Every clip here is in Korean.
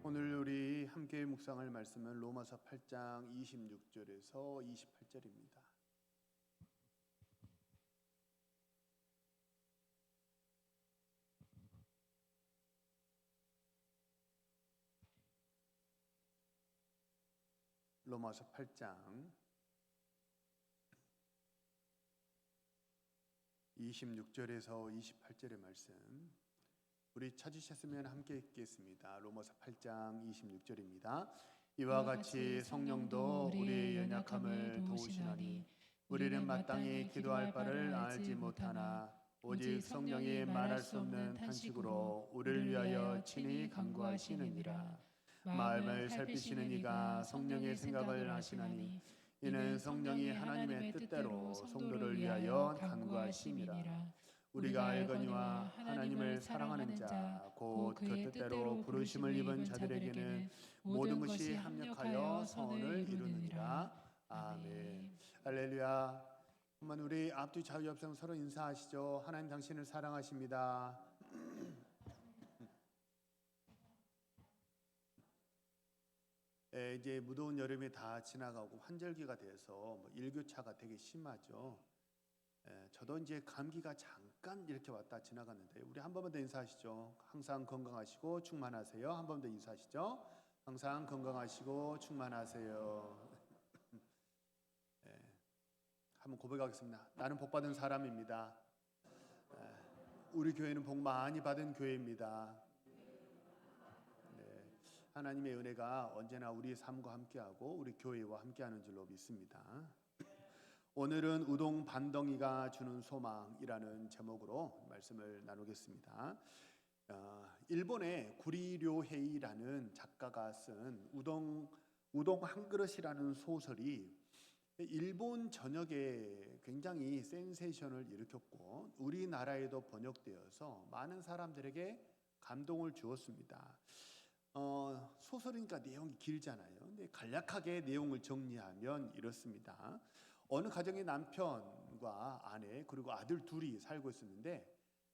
오늘 우리 함께 묵상할 말씀은 로마서 8장 26절에서 28절입니다. 로마서 8장 26절에서 28절의 말씀, 우리 찾으셨으면 함께 읽겠습니다. 로마서 8장 26절입니다. 이와 같이 성령도 우리의 연약함을 도우시나니 우리는 마땅히 기도할 바를 알지 못하나 오직 성령이 말할 수 없는 탄식으로 우리를 위하여 친히 간구하시느니라. 마음을 살피시는 이가 성령의 생각을 아시나니 이는 성령이 하나님의 뜻대로 성도를 위하여 간구하심이라. 우리가 알거니와 하나님을 사랑하는 자 곧 그 뜻대로 부르심을 입은 자들에게는 모든 것이 합력하여 선을 이루느니라. 아멘. 할렐루야. 한번 우리 앞뒤 좌우 옆성 서로 인사하시죠. 하나님 당신을 사랑하십니다. 이제 무더운 여름이 다 지나가고 환절기가 돼서 일교차가 되게 심하죠. 저도 이제 감기가 잠깐 이렇게 왔다 지나갔는데 우리 한 번만 더 인사하시죠. 항상 건강하시고 충만하세요. 한 번 더 인사하시죠. 항상 건강하시고 충만하세요. 한번 고백하겠습니다. 나는 복 받은 사람입니다. 우리 교회는 복 많이 받은 교회입니다. 하나님의 은혜가 언제나 우리의 삶과 함께하고 우리 교회와 함께하는 줄로 믿습니다. 오늘은 우동 반덩이가 주는 소망이라는 제목으로 말씀을 나누겠습니다. 일본의 구리료헤이라는 작가가 쓴 우동 한 그릇이라는 소설이 일본 전역에 굉장히 센세이션을 일으켰고 우리나라에도 번역되어서 많은 사람들에게 감동을 주었습니다. 소설이니까 내용이 길잖아요. 근데 간략하게 내용을 정리하면 이렇습니다. 어느 가정의 남편과 아내 그리고 아들 둘이 살고 있었는데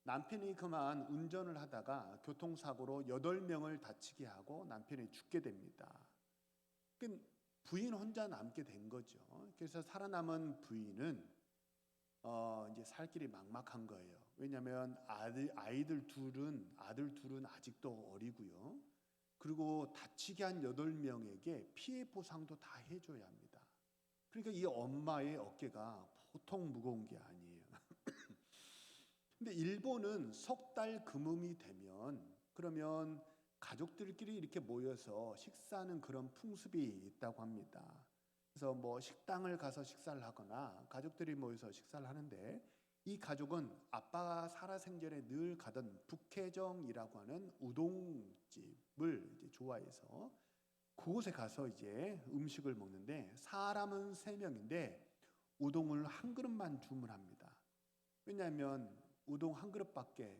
남편이 그만 운전을 하다가 교통사고로 8명을 다치게 하고 남편이 죽게 됩니다. 그러니까 부인 혼자 남게 된 거죠. 그래서 살아남은 부인은 이제 살 길이 막막한 거예요. 왜냐하면 아들 둘은 아직도 어리고요. 그리고 다치게 한 8명에게 피해 보상도 다 해줘야 합니다. 그러니까 이 엄마의 어깨가 보통 무거운 게 아니에요. 근데 일본은 석 달 금음이 되면 그러면 가족들끼리 이렇게 모여서 식사하는 그런 풍습이 있다고 합니다. 그래서 식당을 가서 식사를 하거나 가족들이 모여서 식사를 하는데 이 가족은 아빠가 살아생전에 늘 가던 북해정이라고 하는 우동집을 이제 좋아해서 그곳에 가서 이제 음식을 먹는데 사람은 3명인데 우동을 한 그릇만 주문합니다. 왜냐하면 우동 한 그릇밖에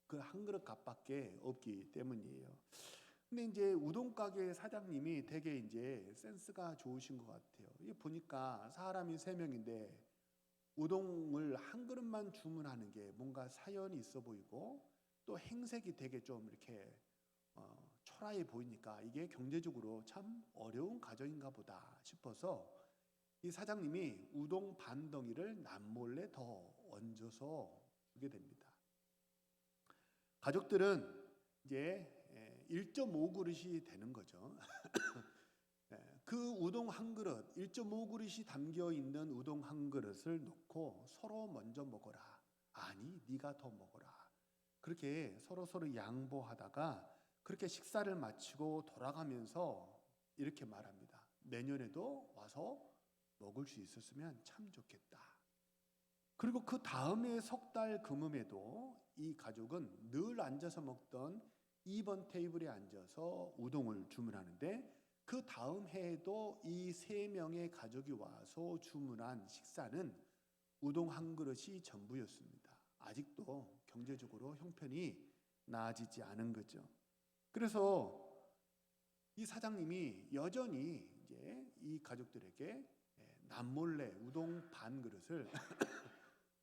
그 한 그릇 값밖에 없기 때문이에요. 근데 이제 우동 가게 사장님이 되게 이제 센스가 좋으신 것 같아요. 이 보니까 사람이 3명인데 우동을 한 그릇만 주문하는 게 뭔가 사연이 있어 보이고 또 행색이 되게 좀 이렇게 초라해 보이니까 이게 경제적으로 참 어려운 가정인가 보다 싶어서 이 사장님이 우동 반덩이를 남몰래 더 얹어서 주게 됩니다. 가족들은 이제 1.5그릇이 되는 거죠. 그 우동 한 그릇, 1.5그릇이 담겨 있는 우동 한 그릇을 놓고 서로 먼저 먹어라. 아니, 네가 더 먹어라. 그렇게 서로 양보하다가 그렇게 식사를 마치고 돌아가면서 이렇게 말합니다. 내년에도 와서 먹을 수 있었으면 참 좋겠다. 그리고 그 다음에 석 달 금음에도 이 가족은 늘 앉아서 먹던 2번 테이블에 앉아서 우동을 주문하는데 그 다음 해에도 이 3명의 가족이 와서 주문한 식사는 우동 한 그릇이 전부였습니다. 아직도 경제적으로 형편이 나아지지 않은 거죠. 그래서 이 사장님이 여전히 이제 이 가족들에게 남몰래 우동 반 그릇을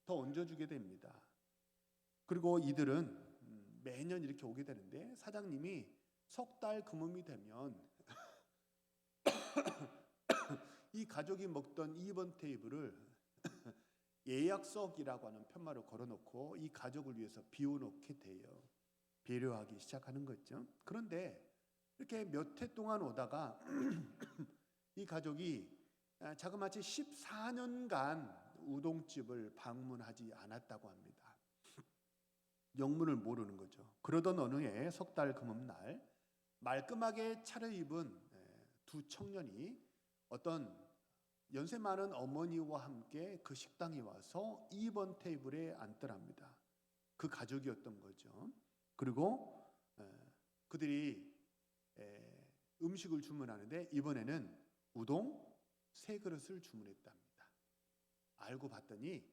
더 얹어주게 됩니다. 그리고 이들은 매년 이렇게 오게 되는데 사장님이 석 달 금음이 되면 이 가족이 먹던 2번 테이블을 예약석이라고 하는 편말을 걸어놓고 이 가족을 위해서 비워놓게 돼요. 배려하기 시작하는 거죠. 그런데 이렇게 몇 해 동안 오다가 이 가족이 자그마치 14년간 우동집을 방문하지 않았다고 합니다. 영문을 모르는 거죠. 그러던 어느 해 석 달 금음날 말끔하게 차려입은 두 청년이 어떤 연세 많은 어머니와 함께 그 식당에 와서 2번 테이블에 앉더랍니다. 그 가족이었던 거죠. 그리고 그들이 음식을 주문하는데 이번에는 우동 3그릇을 주문했답니다. 알고 봤더니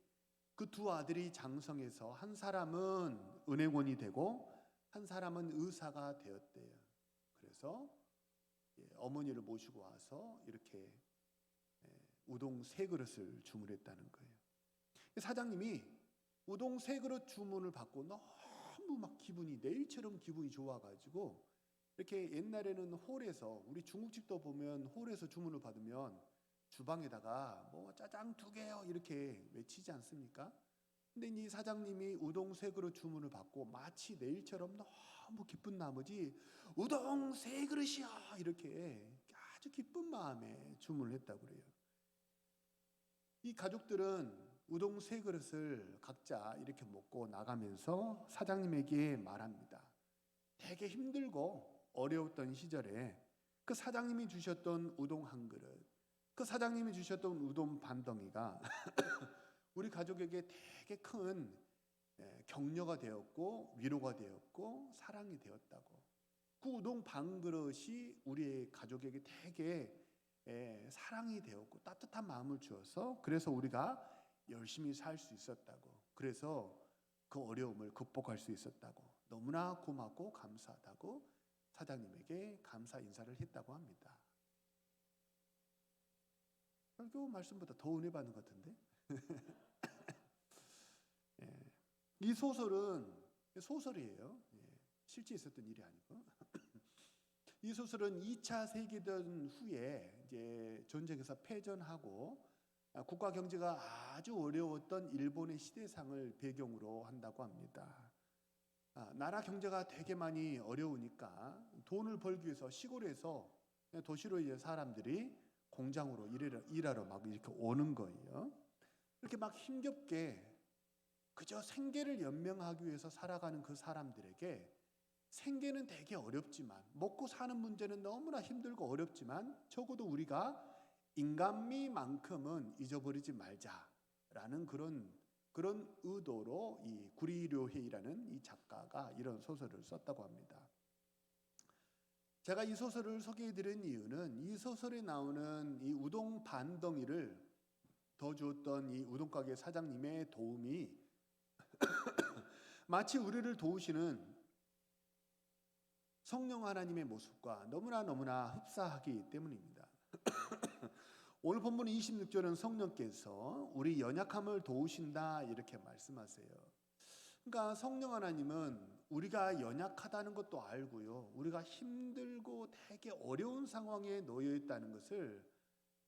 그 두 아들이 장성해서 한 사람은 은행원이 되고 한 사람은 의사가 되었대요. 그래서 어머니를 모시고 와서 이렇게 우동 3그릇을 주문했다는 거예요. 사장님이 우동 3그릇 주문을 받고 너무 막 기분이 내일처럼 기분이 좋아가지고 이렇게 옛날에는 홀에서 우리 중국집도 보면 홀에서 주문을 받으면 주방에다가 뭐 짜장 2개요 이렇게 외치지 않습니까? 근데 이 사장님이 우동 3그릇 주문을 받고 마치 내일처럼 너무 기쁜 나머지 우동 3그릇이요 이렇게 아주 기쁜 마음에 주문을 했다고 그래요. 이 가족들은 우동 3그릇을 각자 이렇게 먹고 나가면서 사장님에게 말합니다. 되게 힘들고 어려웠던 시절에 그 사장님이 주셨던 우동 1그릇, 그 사장님이 주셨던 우동 반덩이가 우리 가족에게 되게 큰 격려가 되었고 위로가 되었고 사랑이 되었다고. 그 우동 반그릇이 우리 가족에게 되게 사랑이 되었고 따뜻한 마음을 주어서 그래서 우리가 열심히 살 수 있었다고. 그래서 그 어려움을 극복할 수 있었다고. 너무나 고맙고 감사하다고 사장님에게 감사 인사를 했다고 합니다. 설교 말씀보다 더 은혜 받는 것 같은데? 이 소설은 소설이에요. 실제 있었던 일이 아니고. 이 소설은 2차 세계대전 후에 이제 전쟁에서 패전하고 국가 경제가 아주 어려웠던 일본의 시대상을 배경으로 한다고 합니다. 나라 경제가 되게 많이 어려우니까 돈을 벌기 위해서 시골에서 도시로 이제 사람들이 공장으로 일하러 막 이렇게 오는 거예요. 이렇게 막 힘겹게 그저 생계를 연명하기 위해서 살아가는 그 사람들에게 생계는 되게 어렵지만 먹고 사는 문제는 너무나 힘들고 어렵지만 적어도 우리가 인간미만큼은 잊어버리지 말자라는 그런 의도로 이 구리료헤이라는 이 작가가 이런 소설을 썼다고 합니다. 제가 이 소설을 소개해드린 이유는 이 소설에 나오는 이 우동 반덩이를 더 주었던 이 우동가게 사장님의 도움이 마치 우리를 도우시는 성령 하나님의 모습과 너무나 흡사하기 때문입니다. 오늘 본문 26절은 성령께서 우리 연약함을 도우신다 이렇게 말씀하세요. 그러니까 성령 하나님은 우리가 연약하다는 것도 알고요. 우리가 힘들고 되게 어려운 상황에 놓여 있다는 것을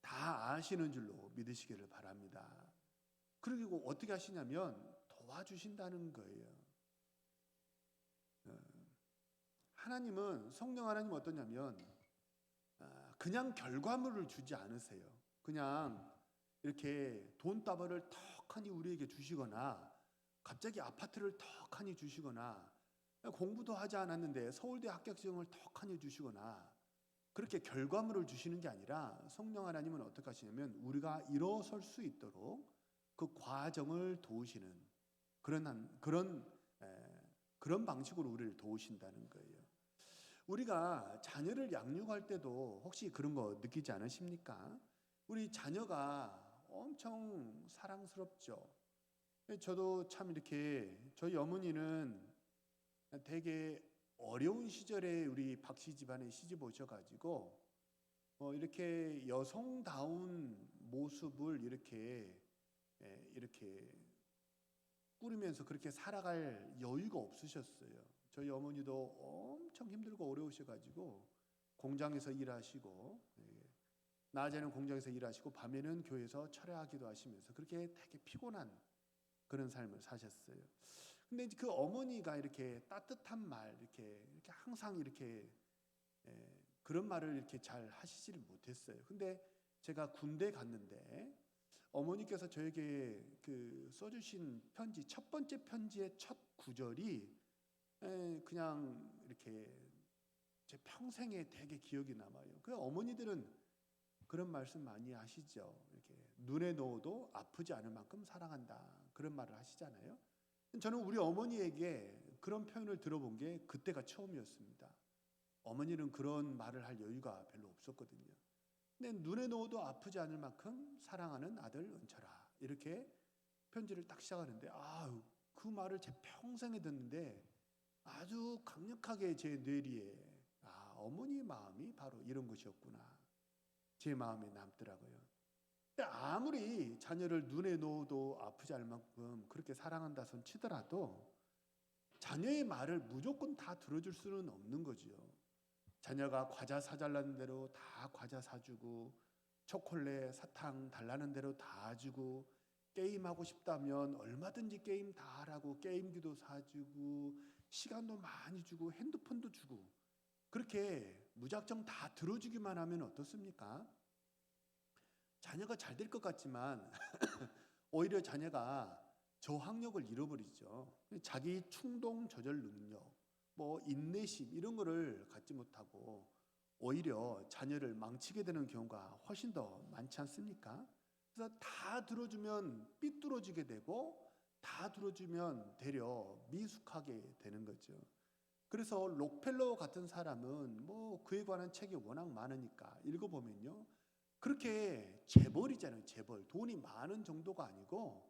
다 아시는 줄로 믿으시기를 바랍니다. 그리고 어떻게 하시냐면 도와주신다는 거예요. 하나님은 성령 하나님은 어떠냐면 그냥 결과물을 주지 않으세요. 그냥 이렇게 돈다발을 턱하니 우리에게 주시거나 갑자기 아파트를 턱하니 주시거나 공부도 하지 않았는데 서울대 합격증을 턱하니 주시거나 그렇게 결과물을 주시는 게 아니라 성령 하나님은 어떻게 하시냐면 우리가 일어설 수 있도록 그 과정을 도우시는 그런 방식으로 우리를 도우신다는 거예요. 우리가 자녀를 양육할 때도 혹시 그런 거 느끼지 않으십니까? 우리 자녀가 엄청 사랑스럽죠. 저도 참 이렇게 저희 어머니는 되게 어려운 시절에 우리 박씨 집안에 시집 오셔가지고 이렇게 여성다운 모습을 이렇게 꾸리면서 그렇게 살아갈 여유가 없으셨어요. 저희 어머니도 엄청 힘들고 어려우셔가지고 공장에서 일하시고, 낮에는 공장에서 일하시고 밤에는 교회에서 철야하기도 하시면서 그렇게 되게 피곤한 그런 삶을 사셨어요. 근데 이제 그 어머니가 이렇게 따뜻한 말, 이렇게 항상 이렇게 그런 말을 이렇게 잘 하시지를 못했어요. 근데 제가 군대 갔는데 어머니께서 저에게 그 써주신 편지, 첫 번째 편지의 첫 구절이 그냥 이렇게 제 평생에 되게 기억이 남아요. 그 어머니들은 그런 말씀 많이 하시죠. 이렇게 눈에 넣어도 아프지 않을 만큼 사랑한다, 그런 말을 하시잖아요. 저는 우리 어머니에게 그런 표현을 들어본 게 그때가 처음이었습니다. 어머니는 그런 말을 할 여유가 별로 없었거든요. 근데 눈에 넣어도 아프지 않을 만큼 사랑하는 아들 은철아, 이렇게 편지를 딱 시작하는데 그 말을 제 평생에 듣는데 아주 강력하게 제 뇌리에 어머니의 마음이 바로 이런 것이었구나, 제 마음에 남더라고요. 근데 아무리 자녀를 눈에 넣어도 아프지 않을 만큼 그렇게 사랑한다 손 치더라도 자녀의 말을 무조건 다 들어줄 수는 없는 거죠. 자녀가 과자 사달라는 대로 다 과자 사주고, 초콜릿, 사탕 달라는 대로 다 주고, 게임하고 싶다면 얼마든지 게임 다 하라고 게임기도 사주고, 시간도 많이 주고, 핸드폰도 주고, 그렇게 무작정 다 들어주기만 하면 어떻습니까? 자녀가 잘 될 것 같지만 오히려 자녀가 저항력을 잃어버리죠. 자기 충동 조절 능력, 인내심 이런 거를 갖지 못하고 오히려 자녀를 망치게 되는 경우가 훨씬 더 많지 않습니까? 그래서 다 들어주면 삐뚤어지게 되고, 다 들어주면 되려 미숙하게 되는 거죠. 그래서 록펠러 같은 사람은 그에 관한 책이 워낙 많으니까 읽어보면요, 그렇게 재벌이잖아요. 재벌, 돈이 많은 정도가 아니고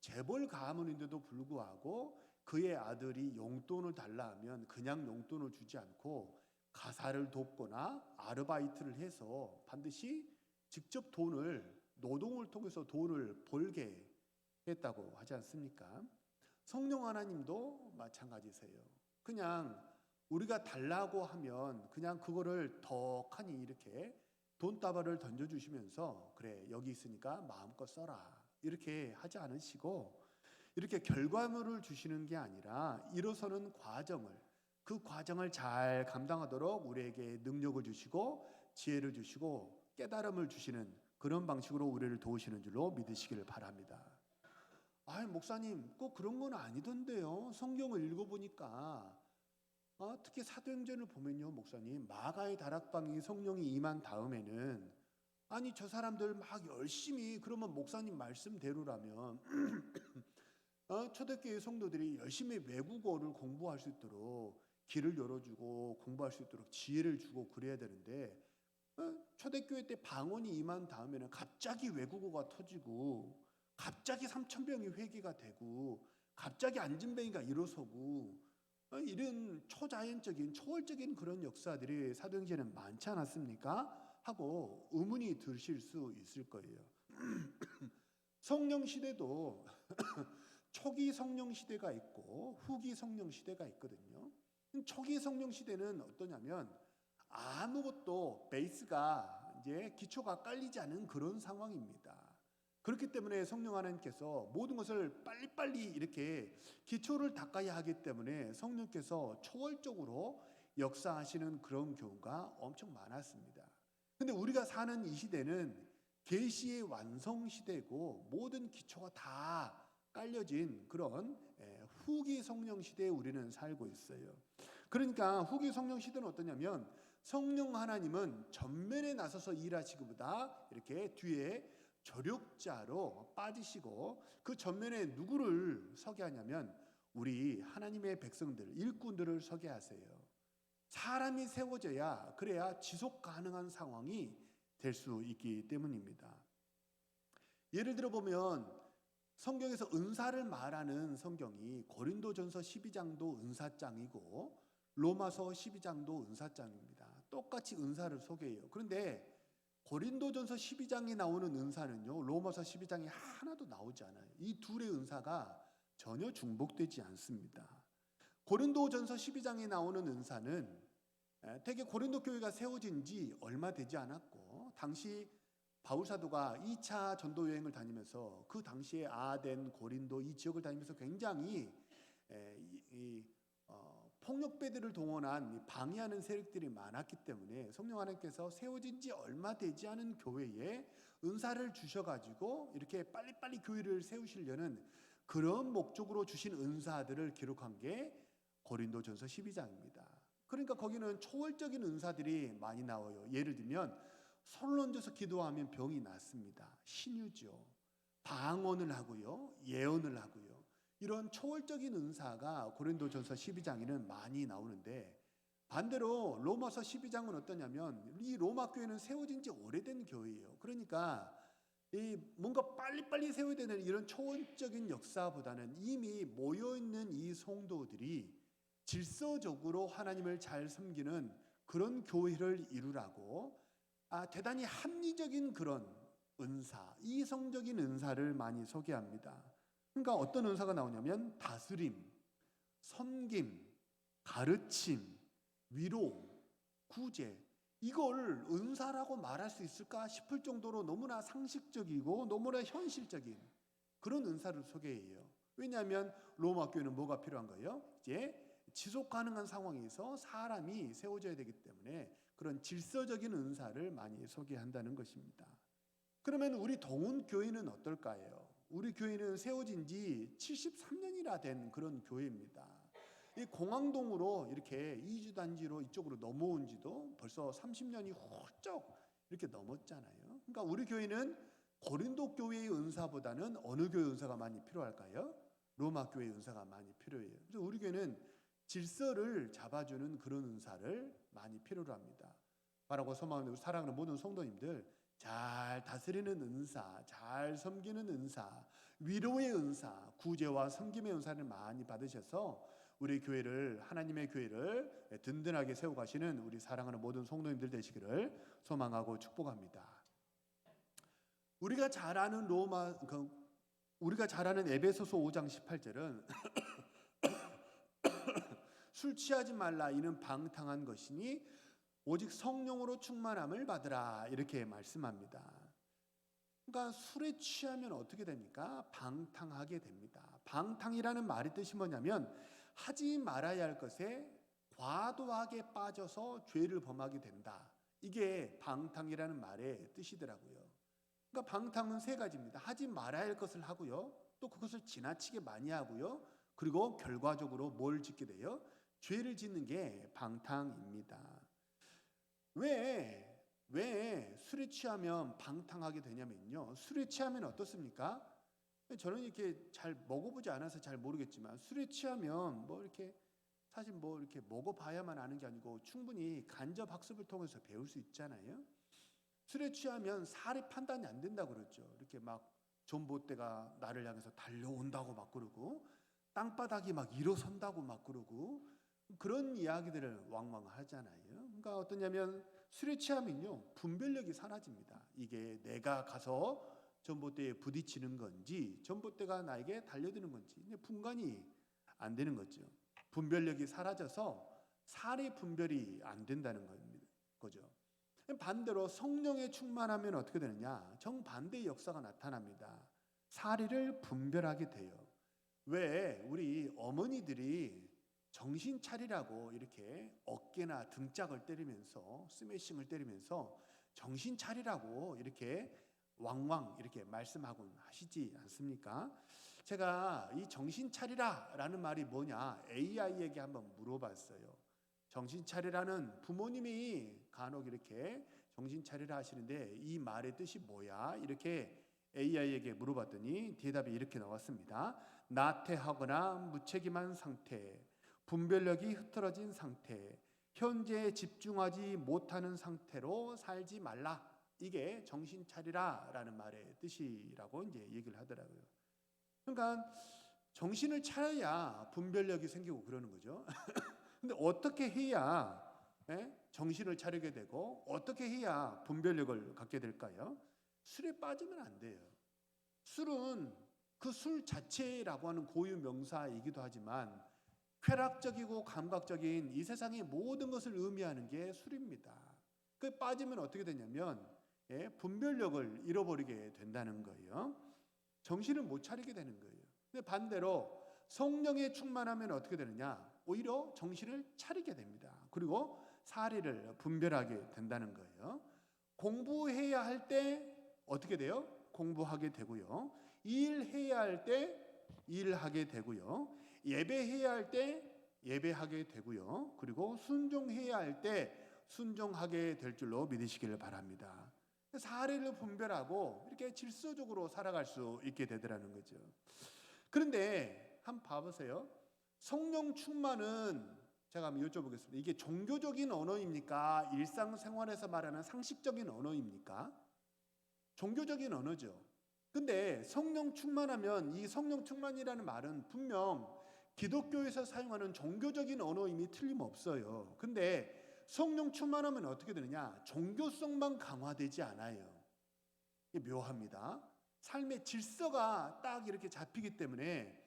재벌 가문인데도 불구하고 그의 아들이 용돈을 달라 하면 그냥 용돈을 주지 않고 가사를 돕거나 아르바이트를 해서 반드시 직접 노동을 통해서 돈을 벌게 했다고 하지 않습니까? 성령 하나님도 마찬가지세요. 그냥 우리가 달라고 하면 그냥 그거를 덕하니 이렇게 돈다발을 던져주시면서 그래 여기 있으니까 마음껏 써라 이렇게 하지 않으시고, 이렇게 결과물을 주시는 게 아니라 일어서는 그 과정을 잘 감당하도록 우리에게 능력을 주시고 지혜를 주시고 깨달음을 주시는 그런 방식으로 우리를 도우시는 줄로 믿으시기를 바랍니다. 목사님 꼭 그런 건 아니던데요. 성경을 읽어보니까 특히 사도행전을 보면요, 목사님, 마가의 다락방이 성령이 임한 다음에는 저 사람들 막 열심히, 그러면 목사님 말씀대로라면 초대교회 성도들이 열심히 외국어를 공부할 수 있도록 길을 열어주고 공부할 수 있도록 지혜를 주고 그래야 되는데, 초대교회 때 방언이 임한 다음에는 갑자기 외국어가 터지고 갑자기 3,000명이 회개가 되고 갑자기 안진뱅이가 일어서고 이런 초자연적인 초월적인 그런 역사들이 사도행전에 많지 않았습니까? 하고 의문이 드실 수 있을 거예요. 성령 시대도 초기 성령 시대가 있고 후기 성령 시대가 있거든요. 초기 성령 시대는 어떠냐면 아무것도 베이스가 이제 기초가 깔리지 않은 그런 상황입니다. 그렇기 때문에 성령 하나님께서 모든 것을 빨리빨리 이렇게 기초를 닦아야 하기 때문에 성령께서 초월적으로 역사하시는 그런 경우가 엄청 많았습니다. 근데 우리가 사는 이 시대는 계시의 완성 시대고 모든 기초가 다 깔려진 그런 후기 성령 시대에 우리는 살고 있어요. 그러니까 후기 성령 시대는 어떠냐면 성령 하나님은 전면에 나서서 일하시기보다 이렇게 뒤에 조력자로 빠지시고 그 전면에 누구를 서게 하냐면 우리 하나님의 백성들, 일꾼들을 서게 하세요. 사람이 세워져야 그래야 지속 가능한 상황이 될 수 있기 때문입니다. 예를 들어 보면 성경에서 은사를 말하는 성경이 고린도전서 12장도 은사장이고 로마서 12장도 은사장입니다. 똑같이 은사를 소개해요. 그런데 고린도전서 12장에 나오는 은사는요, 로마서 12장에 하나도 나오지 않아요. 이 둘의 은사가 전혀 중복되지 않습니다. 고린도전서 12장에 나오는 은사는 대개 고린도 교회가 세워진 지 얼마 되지 않았고, 당시 바울 사도가 2차 전도 여행을 다니면서 그 당시에 아덴, 고린도 이 지역을 다니면서 굉장히 폭력배들을 동원한 방해하는 세력들이 많았기 때문에 성령 하나님께서 세워진 지 얼마 되지 않은 교회에 은사를 주셔가지고 이렇게 빨리빨리 교회를 세우시려는 그런 목적으로 주신 은사들을 기록한 게 고린도전서 12장입니다. 그러니까 거기는 초월적인 은사들이 많이 나와요. 예를 들면 손을 얹어서 기도하면 병이 낫습니다. 신유죠. 방언을 하고요, 예언을 하고요. 이런 초월적인 은사가 고린도전서 12장에는 많이 나오는데, 반대로 로마서 12장은 어떠냐면 이 로마 교회는 세워진 지 오래된 교회예요. 그러니까 이 뭔가 빨리빨리 세워야 되는 이런 초원적인 역사보다는 이미 모여있는 이 성도들이 질서적으로 하나님을 잘 섬기는 그런 교회를 이루라고 대단히 합리적인 그런 은사, 이성적인 은사를 많이 소개합니다. 그러니까 어떤 은사가 나오냐면 다스림, 섬김, 가르침, 위로, 구제, 이걸 은사라고 말할 수 있을까 싶을 정도로 너무나 상식적이고 너무나 현실적인 그런 은사를 소개해요. 왜냐하면 로마 교회는 뭐가 필요한 거예요? 이제 지속 가능한 상황에서 사람이 세워져야 되기 때문에 그런 질서적인 은사를 많이 소개한다는 것입니다. 그러면 우리 동훈교회는 어떨까요? 우리 교회는 세워진 지 73년이나 된 그런 교회입니다. 이 공항동으로 이렇게 이주단지로 이쪽으로 넘어온 지도 벌써 30년이 훌쩍 이렇게 넘었잖아요. 그러니까 우리 교회는 고린도 교회의 은사보다는 어느 교회 은사가 많이 필요할까요? 로마 교회의 은사가 많이 필요해요. 그래서 우리 교회는 질서를 잡아주는 그런 은사를 많이 필요로 합니다. 바라고 소망하는 사랑하는 모든 성도님들, 잘 다스리는 은사, 잘 섬기는 은사, 위로의 은사, 구제와 섬김의 은사를 많이 받으셔서 우리 교회를, 하나님의 교회를 든든하게 세워가시는 우리 사랑하는 모든 성도님들 되시기를 소망하고 축복합니다. 우리가 잘 아는 에베소서 5장 18절은 술 취하지 말라, 이는 방탕한 것이니 오직 성령으로 충만함을 받으라, 이렇게 말씀합니다. 그러니까 술에 취하면 어떻게 됩니까? 방탕하게 됩니다. 방탕이라는 말의 뜻이 뭐냐면 하지 말아야 할 것에 과도하게 빠져서 죄를 범하게 된다. 이게 방탕이라는 말의 뜻이더라고요. 그러니까 방탕은 세 가지입니다. 하지 말아야 할 것을 하고요, 또 그것을 지나치게 많이 하고요, 그리고 결과적으로 뭘 짓게 돼요? 죄를 짓는 게 방탕입니다. 왜 술에 취하면 방탕하게 되냐면요, 술에 취하면 어떻습니까? 저는 이렇게 잘 먹어보지 않아서 잘 모르겠지만 술에 취하면 사실 이렇게 먹어봐야만 아는 게 아니고 충분히 간접 학습을 통해서 배울 수 있잖아요. 술에 취하면 사리 판단이 안 된다고 그러죠. 이렇게 막 전봇대가 나를 향해서 달려온다고 막 그러고, 땅바닥이 막 일어선다고 막 그러고, 그런 이야기들을 왕왕 하잖아요. 그러니까 어떠냐면 술에 취하면요, 분별력이 사라집니다. 이게 내가 가서 전봇대에 부딪히는 건지 전봇대가 나에게 달려드는 건지 분간이 안 되는 거죠. 분별력이 사라져서 사리 분별이 안 된다는 거죠. 반대로 성령에 충만하면 어떻게 되느냐? 정반대의 역사가 나타납니다. 사리를 분별하게 돼요. 왜 우리 어머니들이 정신 차리라고 이렇게 어깨나 등짝을 때리면서 스매싱을 때리면서 정신 차리라고 이렇게 왕왕 이렇게 말씀하곤 하시지 않습니까? 제가 이 정신 차리라라는 말이 뭐냐 AI에게 한번 물어봤어요. 정신 차리라는, 부모님이 간혹 이렇게 정신 차리라 하시는데 이 말의 뜻이 뭐야? 이렇게 AI에게 물어봤더니 대답이 이렇게 나왔습니다. 나태하거나 무책임한 상태, 분별력이 흐트러진 상태, 현재에 집중하지 못하는 상태로 살지 말라. 이게 정신 차리라라는 말의 뜻이라고 이제 얘기를 하더라고요. 그러니까 정신을 차려야 분별력이 생기고 그러는 거죠. 근데 어떻게 해야 정신을 차리게 되고 어떻게 해야 분별력을 갖게 될까요? 술에 빠지면 안 돼요. 술은 그 술 자체라고 하는 고유 명사이기도 하지만 쾌락적이고 감각적인 이 세상의 모든 것을 의미하는 게 술입니다. 그 빠지면 어떻게 되냐면 분별력을 잃어버리게 된다는 거예요. 정신을 못 차리게 되는 거예요. 근데 반대로 성령에 충만하면 어떻게 되느냐? 오히려 정신을 차리게 됩니다. 그리고 사리를 분별하게 된다는 거예요. 공부해야 할 때 어떻게 돼요? 공부하게 되고요. 일해야 할 때 일하게 되고요. 예배해야 할 때 예배하게 되고요. 그리고 순종해야 할 때 순종하게 될 줄로 믿으시기를 바랍니다. 사례를 분별하고 이렇게 질서적으로 살아갈 수 있게 되더라는 거죠. 그런데 한번 봐보세요. 성령 충만은 제가 한번 여쭤보겠습니다. 이게 종교적인 언어입니까? 일상생활에서 말하는 상식적인 언어입니까? 종교적인 언어죠. 근데 성령 충만하면 이 성령 충만이라는 말은 분명 기독교에서 사용하는 종교적인 언어임이 틀림없어요. 근데 성령 충만하면 어떻게 되느냐? 종교성만 강화되지 않아요. 이게 묘합니다. 삶의 질서가 딱 이렇게 잡히기 때문에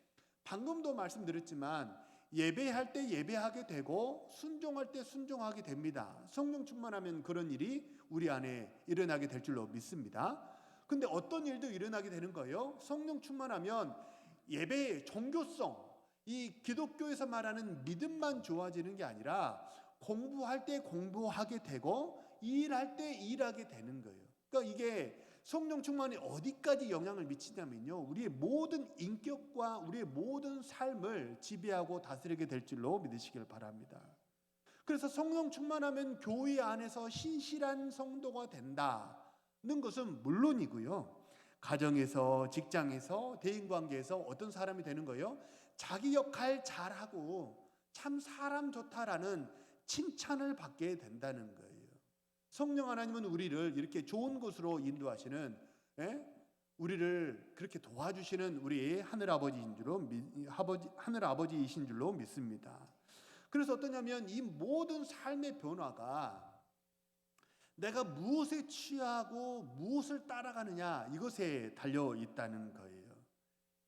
방금도 말씀드렸지만 예배할 때 예배하게 되고 순종할 때 순종하게 됩니다. 성령 충만하면 그런 일이 우리 안에 일어나게 될 줄로 믿습니다. 근데 어떤 일도 일어나게 되는 거예요? 성령 충만하면 예배의 종교성, 이 기독교에서 말하는 믿음만 좋아지는 게 아니라 공부할 때 공부하게 되고 일할 때 일하게 되는 거예요. 그러니까 이게 성령 충만이 어디까지 영향을 미치냐면요, 우리의 모든 인격과 우리의 모든 삶을 지배하고 다스리게 될 줄로 믿으시길 바랍니다. 그래서 성령 충만하면 교회 안에서 신실한 성도가 된다는 것은 물론이고요, 가정에서, 직장에서, 대인관계에서 어떤 사람이 되는 거예요? 자기 역할 잘하고 참 사람 좋다라는 칭찬을 받게 된다는 거예요. 성령 하나님은 우리를 이렇게 좋은 곳으로 인도하시는, 우리를 그렇게 도와주시는 우리 하늘 아버지이신 줄로 믿습니다. 그래서 어떠냐면 이 모든 삶의 변화가 내가 무엇에 취하고 무엇을 따라가느냐 이것에 달려 있다는 거예요.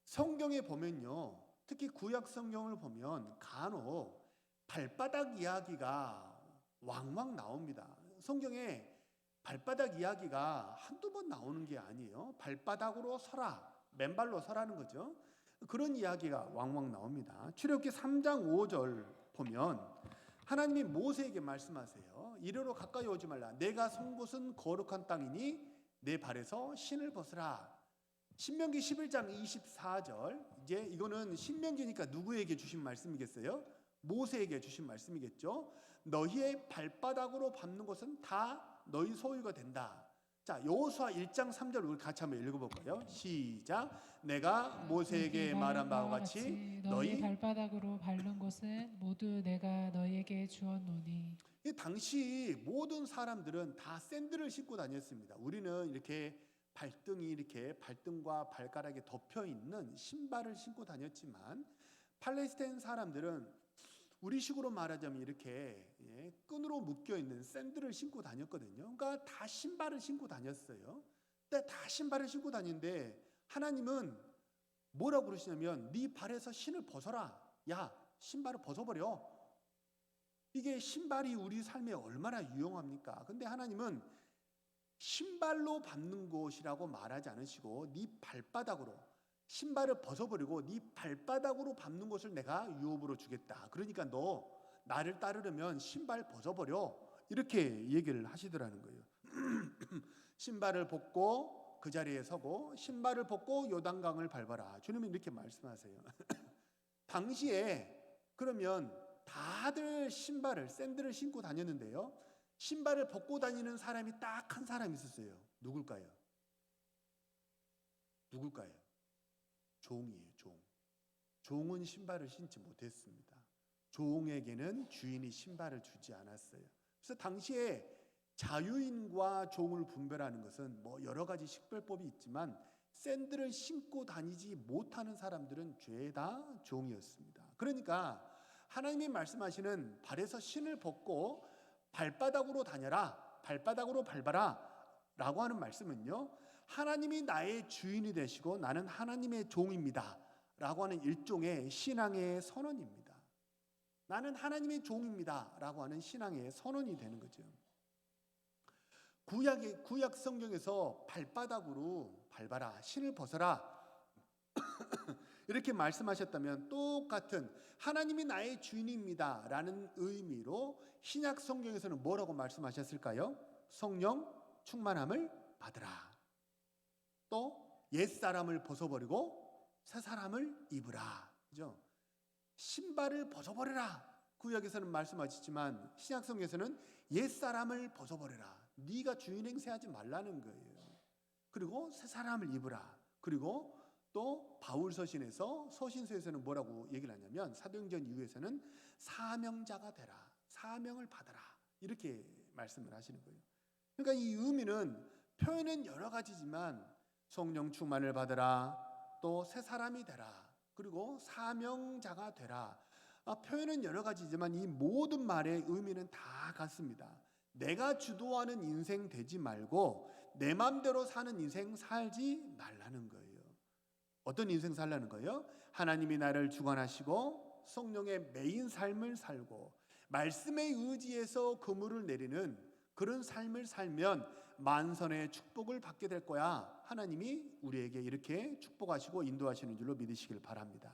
성경에 보면요, 특히 구약 성경을 보면 간혹 발바닥 이야기가 왕왕 나옵니다. 성경에 발바닥 이야기가 한두 번 나오는 게 아니에요. 발바닥으로 서라, 맨발로 서라는 거죠. 그런 이야기가 왕왕 나옵니다. 출애굽기 3장 5절 보면 하나님이 모세에게 말씀하세요. 이리로 가까이 오지 말라. 내가 선 곳은 거룩한 땅이니 내 발에서 신을 벗으라. 신명기 11장 24절. 이제 이거는 신명기니까 누구에게 주신 말씀이겠어요? 모세에게 주신 말씀이겠죠. 너희의 발바닥으로 밟는 것은 다 너희 소유가 된다. 자, 여호수아 1장 3절 우리 같이 한번 읽어볼까요? 시작. 내가 모세에게 말한 바와 같이 너희 발바닥으로 밟는 곳은 모두 내가 너희에게 주었노니. 당시 모든 사람들은 다 샌들을 신고 다녔습니다. 우리는 이렇게 발등이 이렇게 발등과 발가락에 덮여 있는 신발을 신고 다녔지만 팔레스타인 사람들은 우리식으로 말하자면 이렇게 끈으로 묶여 있는 샌들을 신고 다녔거든요. 그러니까 다 신발을 신고 다녔어요. 근데 다 신발을 신고 다니는데 하나님은 뭐라고 그러시냐면 네 발에서 신을 벗어라. 야, 신발을 벗어버려. 이게 신발이 우리 삶에 얼마나 유용합니까? 근데 하나님은 신발로 밟는 곳이라고 말하지 않으시고 네 발바닥으로, 신발을 벗어버리고 네 발바닥으로 밟는 것을 내가 유업으로 주겠다. 그러니까 너 나를 따르려면 신발 벗어버려. 이렇게 얘기를 하시더라는 거예요. 신발을 벗고 그 자리에 서고 신발을 벗고 요단강을 밟아라. 주님은 이렇게 말씀하세요. 당시에 그러면 다들 신발을, 샌들을 신고 다녔는데요, 신발을 벗고 다니는 사람이 딱 한 사람이 있었어요. 누굴까요? 누굴까요? 종이에요. 종은 신발을 신지 못했습니다. 종에게는 주인이 신발을 주지 않았어요. 그래서 당시에 자유인과 종을 분별하는 것은 뭐 여러 가지 식별법이 있지만 샌들을 신고 다니지 못하는 사람들은 죄다 종이었습니다. 그러니까 하나님이 말씀하시는 발에서 신을 벗고 발바닥으로 다녀라, 발바닥으로 밟아라 라고 하는 말씀은요, 하나님이 나의 주인이 되시고 나는 하나님의 종입니다 라고 하는 일종의 신앙의 선언입니다. 나는 하나님의 종입니다 라고 하는 신앙의 선언이 되는 거죠. 구약 성경에서 발바닥으로 밟아라, 신을 벗어라 이렇게 말씀하셨다면 똑같은 하나님이 나의 주인입니다 라는 의미로 신약 성경에서는 뭐라고 말씀하셨을까요? 성령 충만함을 받으라. 또 옛사람을 벗어버리고 새사람을 입으라. 그죠? 신발을 벗어버려라. 구약에서는 말씀하셨지만 신약 성경에서는 옛사람을 벗어버려라. 네가 주인 행세하지 말라는 거예요. 그리고 새사람을 입으라. 그리고 또 바울 서신서에서는 뭐라고 얘기를 하냐면 사도행전 이후에서는 사명자가 되라. 사명을 받아라. 이렇게 말씀을 하시는 거예요. 그러니까 이 의미는 표현은 여러 가지지만 성령 충만을 받으라. 또 새 사람이 되라. 그리고 사명자가 되라. 표현은 여러 가지지만 이 모든 말의 의미는 다 같습니다. 내가 주도하는 인생 되지 말고 내 마음대로 사는 인생 살지 말라는 거예요. 어떤 인생 살라는 거예요? 하나님이 나를 주관하시고 성령의 매인 삶을 살고 말씀의 의지에서 그물을 내리는 그런 삶을 살면 만선의 축복을 받게 될 거야. 하나님이 우리에게 이렇게 축복하시고 인도하시는 줄로 믿으시길 바랍니다.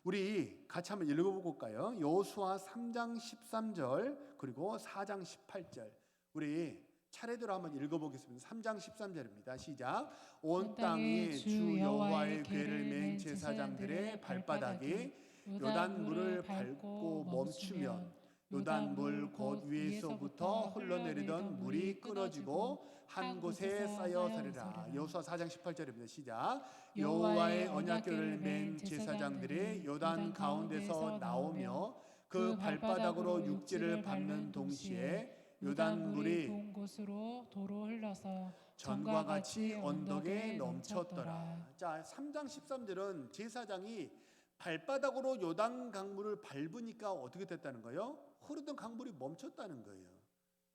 우리 같이 한번 읽어볼까요? 여호수아 3장 13절 그리고 4장 18절 우리 차례대로 한번 읽어보겠습니다. 3장 13절입니다. 시작. 온 땅이 주 여호와의 궤를 맨 제사장들의 발바닥이 요단 물을 밟고 멈추면 요단 물 곧 위에서부터 흘러내리던 물이 끊어지고 한 곳에 쌓여 서리라. 여호수아 4장 18절입니다. 시작. 여호와의 언약궤를 맨 제사장들이 요단 가운데서 나오며 그 발바닥으로 육지를 밟는 동시에 요단 물이 본 곳으로 도로 흘러서 전과 같이 언덕에 넘쳤더라. 자, 3장 13절은 제사장이 발바닥으로 요단 강물을 밟으니까 어떻게 됐다는 거예요? 흐르던 강물이 멈췄다는 거예요.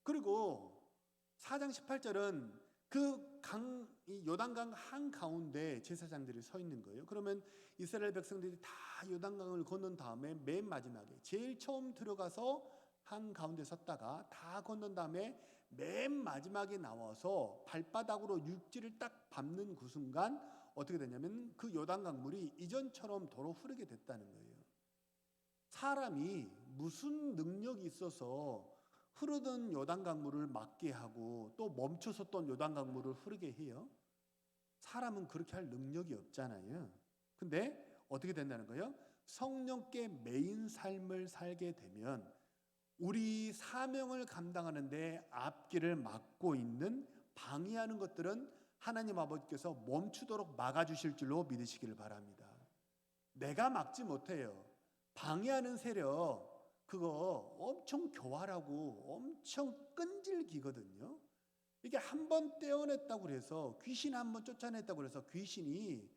그리고 4장 18절은 그 요단강 한가운데 제사장들이 서 있는 거예요. 그러면 이스라엘 백성들이 다 요단강을 건넌 다음에 맨 마지막에 제일 처음 들어가서 한가운데 섰다가 다 건넌 다음에 맨 마지막에 나와서 발바닥으로 육지를 딱 밟는 그 순간 어떻게 되냐면 그 요단강 물이 이전처럼 도로 흐르게 됐다는 거예요. 사람이 무슨 능력이 있어서 흐르던 요단강 물을 막게 하고 또 멈춰섰던 요단강 물을 흐르게 해요? 사람은 그렇게 할 능력이 없잖아요. 근데 어떻게 된다는 거예요? 성령께 매인 삶을 살게 되면 우리 사명을 감당하는데 앞길을 막고 있는 방해하는 것들은 하나님 아버지께서 멈추도록 막아주실 줄로 믿으시기를 바랍니다. 내가 막지 못해요. 방해하는 세력 그거 엄청 교활하고 엄청 끈질기거든요. 이게 한 번 떼어냈다고 해서 귀신 한 번 쫓아냈다고 해서 귀신이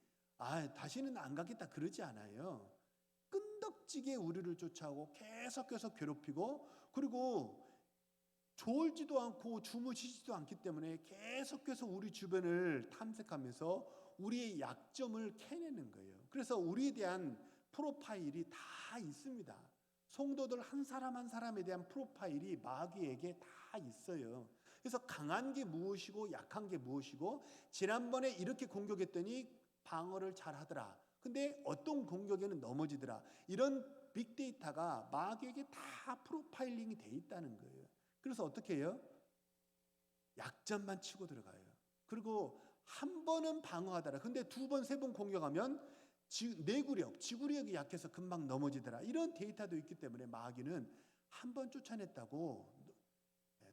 다시는 안 가겠다 그러지 않아요. 끈덕지게 우리를 쫓아오고 계속해서 괴롭히고 그리고 졸지도 않고 주무시지도 않기 때문에 계속해서 우리 주변을 탐색하면서 우리의 약점을 캐내는 거예요. 그래서 우리에 대한 프로파일이 다 있습니다. 성도들 한 사람 한 사람에 대한 프로파일이 마귀에게 다 있어요. 그래서 강한 게 무엇이고 약한 게 무엇이고 지난번에 이렇게 공격했더니 방어를 잘 하더라. 근데 어떤 공격에는 넘어지더라. 이런 빅데이터가 마귀에게 다 프로파일링이 돼 있다는 거예요. 그래서 어떻게 해요? 약점만 치고 들어가요. 그리고 한 번은 방어하더라. 근데 두 번, 세 번 공격하면 지구력이 약해서 금방 넘어지더라. 이런 데이터도 있기 때문에 마귀는 한 번 쫓아냈다고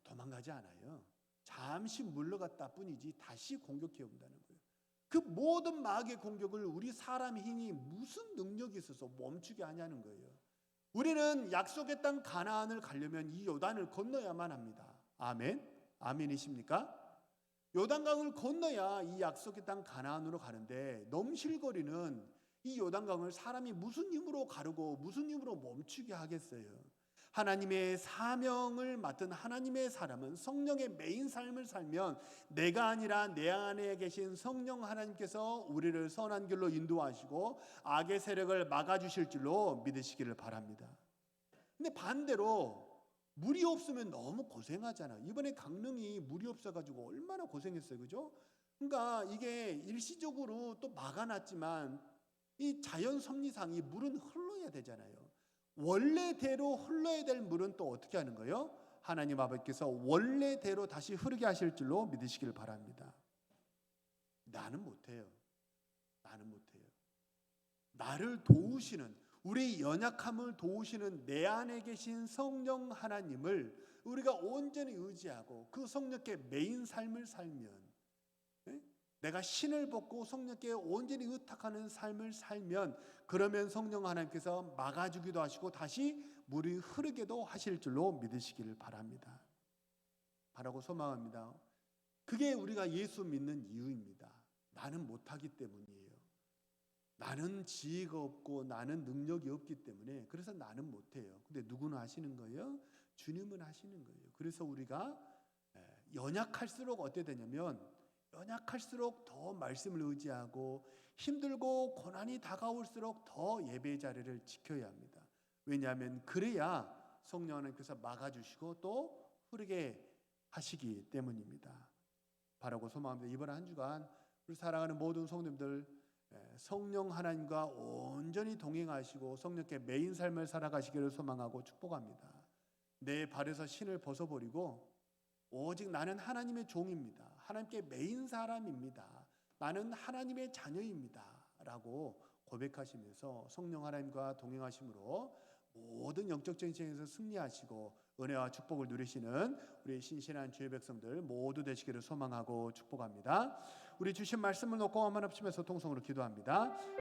도망가지 않아요. 잠시 물러갔다 뿐이지 다시 공격해 온다는 거예요. 그 모든 마귀의 공격을 우리 사람의 힘이 무슨 능력이 있어서 멈추게 하냐는 거예요. 우리는 약속의 땅 가나안을 가려면 이 요단을 건너야만 합니다. 아멘? 아멘이십니까? 요단강을 건너야 이 약속의 땅 가나안으로 가는데 넘실거리는 이 요단강을 사람이 무슨 힘으로 가르고 무슨 힘으로 멈추게 하겠어요? 하나님의 사명을 맡은 하나님의 사람은 성령의 매인 삶을 살면 내가 아니라 내 안에 계신 성령 하나님께서 우리를 선한 길로 인도하시고 악의 세력을 막아주실 줄로 믿으시기를 바랍니다. 근데 반대로 물이 없으면 너무 고생하잖아요. 이번에 강릉이 물이 없어가지고 얼마나 고생했어요, 그죠? 그러니까 이게 일시적으로 또 막아놨지만 이 자연 섭리상 이 물은 흘러야 되잖아요. 원래대로 흘러야 될 물은 또 어떻게 하는 거예요? 하나님 아버지께서 원래대로 다시 흐르게 하실 줄로 믿으시길 바랍니다. 나는 못해요. 나는 못해요. 나를 도우시는, 우리 연약함을 도우시는 내 안에 계신 성령 하나님을 우리가 온전히 의지하고 그 성령께 매인 삶을 살면, 내가 신을 벗고 성령께 온전히 의탁하는 삶을 살면, 그러면 성령 하나님께서 막아주기도 하시고 다시 물이 흐르게도 하실 줄로 믿으시기를 바랍니다. 바라고 소망합니다. 그게 우리가 예수 믿는 이유입니다. 나는 못하기 때문이에요. 나는 지혜가 없고 나는 능력이 없기 때문에, 그래서 나는 못해요. 근데 누구는 하시는 거예요? 주님은 하시는 거예요. 그래서 우리가 연약할수록 어떻게 되냐면, 연약할수록 더 말씀을 의지하고 힘들고 고난이 다가올수록 더 예배 자리를 지켜야 합니다. 왜냐하면 그래야 성령 하나님께서 막아주시고 또 흐르게 하시기 때문입니다. 바라고 소망합니다. 이번 한 주간 우리 사랑하는 모든 성도님들, 성령 하나님과 온전히 동행하시고 성령께 매인 삶을 살아가시기를 소망하고 축복합니다. 내 발에서 신을 벗어버리고 오직 나는 하나님의 종입니다. 하나님께 매인 사람입니다. 나는 하나님의 자녀입니다. 라고 고백하시면서 성령 하나님과 동행하심으로 모든 영적 전쟁에서 승리하시고 은혜와 축복을 누리시는 우리 신실한 주의 백성들 모두 되시기를 소망하고 축복합니다. 우리 주신 말씀을 놓고 한번 합치면서 통성으로 기도합니다.